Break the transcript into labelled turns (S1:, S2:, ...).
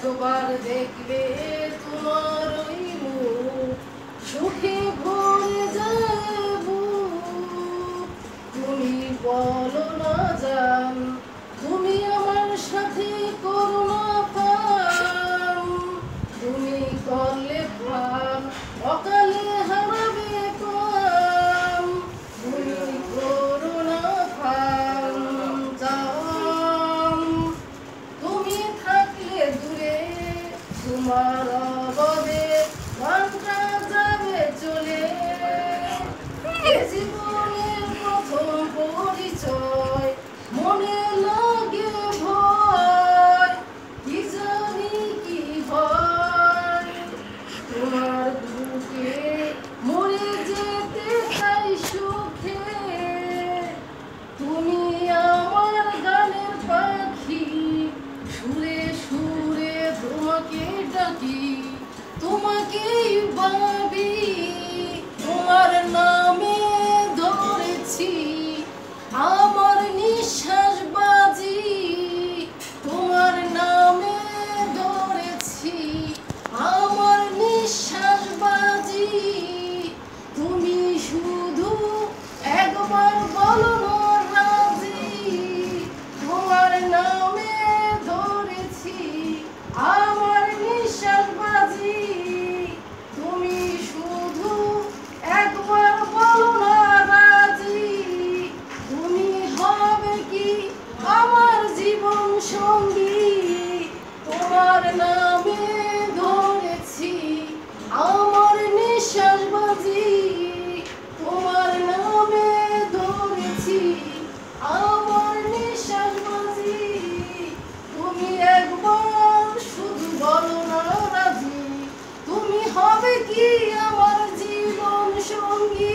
S1: একবার দেখলে তোমার ওই মুখ সুখে ভরে যায় বুক। তুমি বলো না জান, তুমি আমার সাথে করো না পান, তুমি করলে প্রাণ অকালে হারাবে প্রাণ, তুমি করো না প্রাণ জান। তুমি থাকলে দূরে তোমার অবদে প্রাণটা যাবে চলে। এ জীবনের প্রথম পরিচয় মনে লাগে ভয়, কি জানি কি হয়। তোমার বুকে মরে যেতে চাই সুখে, তুমি আমার গানের পাখি, সুরে সুরে তোমাকে ডাকি, তোমাকেই ভাবি। তোমার নামে ধরেছি আমার নিঃশ্বাস বাজি, তোমার নামে ধরেছি আমার নিঃশ্বাস বাজি। তুমি শুধু একবার বলো না রাজি, তোমার নামে ধরেছি আমার নিঃশ্বাস বাজি। তুমি শুধু একবার বলো না রাজি, তুমি হবে কি আমার জীবন সঙ্গী। তোমার নামে ধরেছি আমার নিঃশ্বাস বাজি, তোমার নামে ধরেছি আমার নিঃশ্বাস বাজি। তুমি একবার শুধু বলো না রাজি, তুমি হবে কি আমার জীবন সঙ্গী।